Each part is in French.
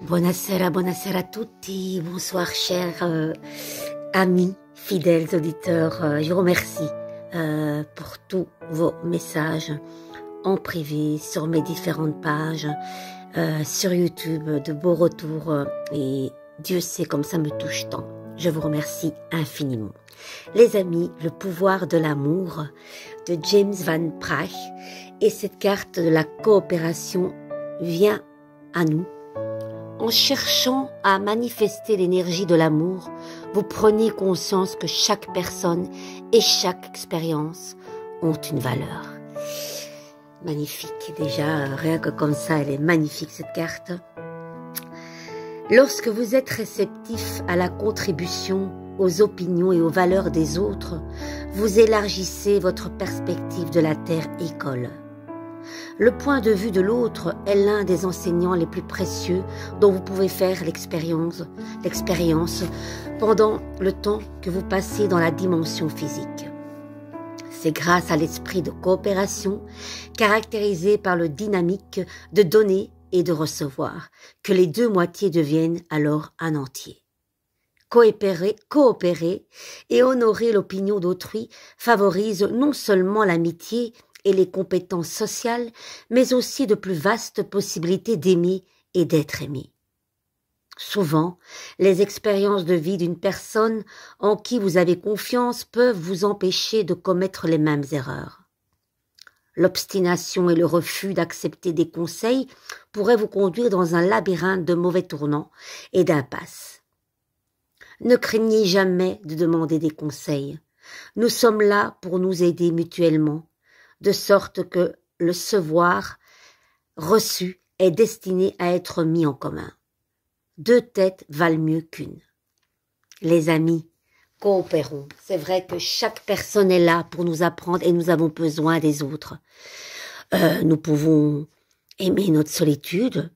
Buonasera, buonasera a tutti, bonsoir chers amis, fidèles auditeurs. Je vous remercie pour tous vos messages en privé sur mes différentes pages, sur YouTube, de beaux retours et Dieu sait comme ça me touche tant. Je vous remercie infiniment. Les amis, le pouvoir de l'amour de James Van Praagh et cette carte de la coopération vient à nous. En cherchant à manifester l'énergie de l'amour, vous prenez conscience que chaque personne et chaque expérience ont une valeur. Magnifique, déjà, rien que comme ça, elle est magnifique cette carte. Lorsque vous êtes réceptif à la contribution, aux opinions et aux valeurs des autres, vous élargissez votre perspective de la terre école. Le point de vue de l'autre est l'un des enseignants les plus précieux dont vous pouvez faire l'expérience pendant le temps que vous passez dans la dimension physique. C'est grâce à l'esprit de coopération, caractérisé par le dynamique de donner et de recevoir, que les deux moitiés deviennent alors un entier. Coopérer et honorer l'opinion d'autrui favorise non seulement l'amitié et les compétences sociales, mais aussi de plus vastes possibilités d'aimer et d'être aimé. Souvent, les expériences de vie d'une personne en qui vous avez confiance peuvent vous empêcher de commettre les mêmes erreurs. L'obstination et le refus d'accepter des conseils pourraient vous conduire dans un labyrinthe de mauvais tournants et d'impasses. Ne craignez jamais de demander des conseils. Nous sommes là pour nous aider mutuellement, de sorte que le savoir reçu est destiné à être mis en commun. Deux têtes valent mieux qu'une. Les amis, coopérons. C'est vrai que chaque personne est là pour nous apprendre et nous avons besoin des autres. Nous pouvons aimer notre solitude.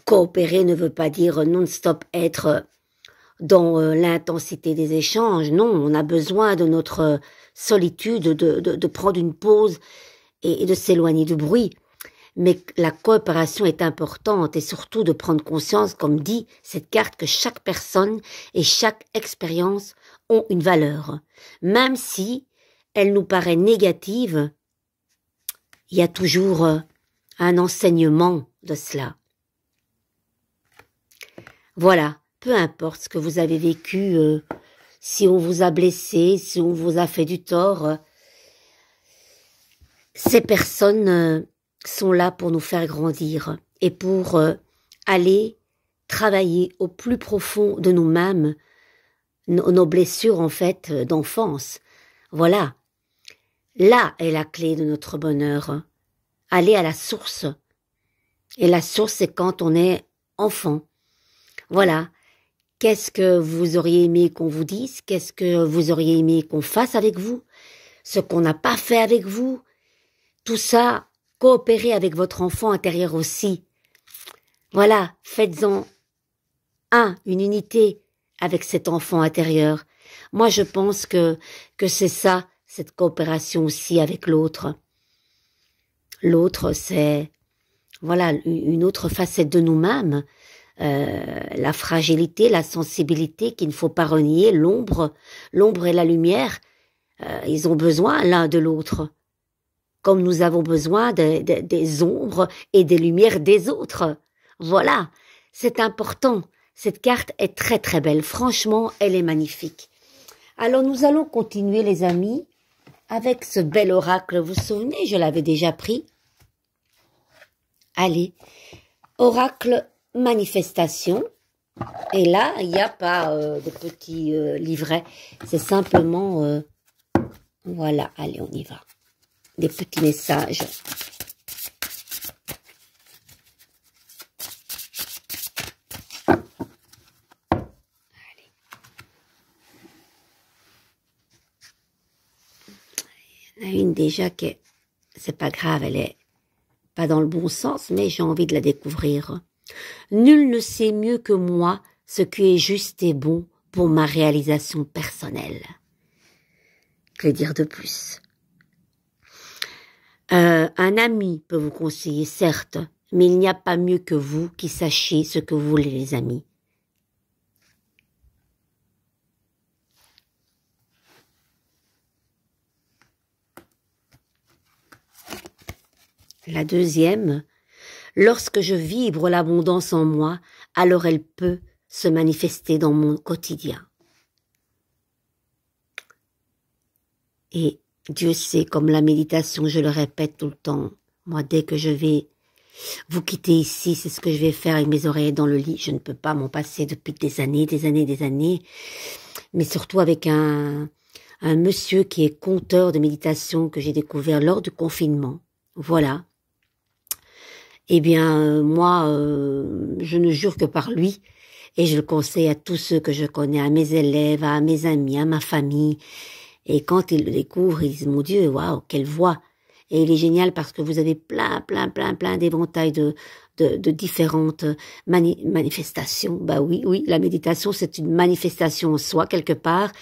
Coopérer ne veut pas dire non-stop être dans l'intensité des échanges. Non, on a besoin de notre solitude, de prendre une pause et de s'éloigner du bruit. Mais la coopération est importante et surtout de prendre conscience, comme dit cette carte, que chaque personne et chaque expérience ont une valeur. Même si elle nous paraît négative, il y a toujours un enseignement de cela. Voilà, peu importe ce que vous avez vécu, si on vous a blessé, si on vous a fait du tort, ces personnes sont là pour nous faire grandir et pour aller travailler au plus profond de nous-mêmes, nos blessures en fait d'enfance. Voilà, là est la clé de notre bonheur. Aller à la source. Et la source, c'est quand on est enfant. Voilà. Qu'est-ce que vous auriez aimé qu'on vous dise? Qu'est-ce que vous auriez aimé qu'on fasse avec vous? Ce qu'on n'a pas fait avec vous? Tout ça, coopérez avec votre enfant intérieur aussi. Voilà, faites-en une unité avec cet enfant intérieur. Moi, je pense que c'est ça, cette coopération aussi avec l'autre. L'autre, c'est, voilà, une autre facette de nous-mêmes. La fragilité, la sensibilité qu'il ne faut pas renier, l'ombre et la lumière, ils ont besoin l'un de l'autre, comme nous avons besoin des ombres et des lumières des autres. Voilà, c'est important. Cette carte est très très belle, franchement, elle est magnifique. Alors nous allons continuer les amis, avec ce bel oracle, vous vous souvenez, je l'avais déjà pris. Allez, oracle manifestation, et là il n'y a pas de petits livrets, c'est simplement voilà, allez on y va, des petits messages. Allez. Il y en a une déjà qui est, c'est pas grave, elle est pas dans le bon sens, mais j'ai envie de la découvrir. Nul ne sait mieux que moi ce qui est juste et bon pour ma réalisation personnelle. Que dire de plus? Un ami peut vous conseiller, certes, mais il n'y a pas mieux que vous qui sachiez ce que vous voulez, les amis. La deuxième, lorsque je vibre l'abondance en moi, alors elle peut se manifester dans mon quotidien. Et Dieu sait, comme la méditation, je le répète tout le temps, moi dès que je vais vous quitter ici, c'est ce que je vais faire avec mes oreilles dans le lit. Je ne peux pas m'en passer depuis des années, mais surtout avec un monsieur qui est conteur de méditation que j'ai découvert lors du confinement. Voilà. Eh bien, moi, je ne jure que par lui, et je le conseille à tous ceux que je connais, à mes élèves, à mes amis, à ma famille. Et quand ils le découvrent, ils disent, mon Dieu, waouh, quelle voix! Et il est génial parce que vous avez plein d'éventails de différentes manifestations. Bah oui, la méditation, c'est une manifestation en soi, quelque part.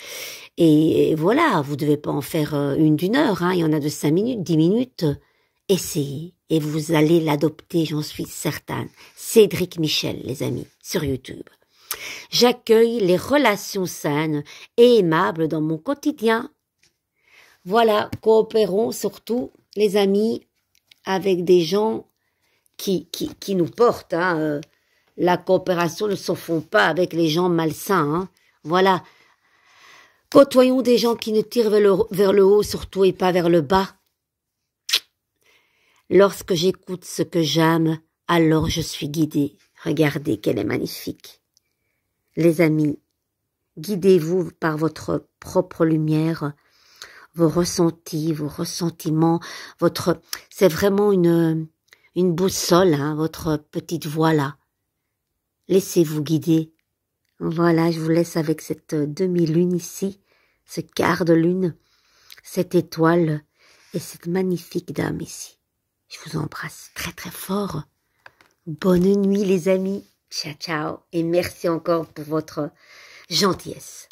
Et voilà, vous devez pas en faire une d'une heure, hein. Il y en a de 5 minutes, 10 minutes. Essayez et vous allez l'adopter, j'en suis certaine. Cédric Michel, les amis, sur YouTube. J'accueille les relations saines et aimables dans mon quotidien. Voilà, coopérons surtout, les amis, avec des gens qui nous portent. Hein. La coopération ne se font pas avec les gens malsains. Hein. Voilà. Côtoyons des gens qui nous tirent vers le haut surtout et pas vers le bas. Lorsque j'écoute ce que j'aime, alors je suis guidée. Regardez qu'elle est magnifique. Les amis, guidez-vous par votre propre lumière, vos ressentis, vos ressentiments, c'est vraiment une boussole, hein, votre petite voix là. Laissez-vous guider. Voilà, je vous laisse avec cette demi-lune ici, ce quart de lune, cette étoile et cette magnifique dame ici. Je vous embrasse très fort. Bonne nuit les amis. Ciao, ciao. Et merci encore pour votre gentillesse.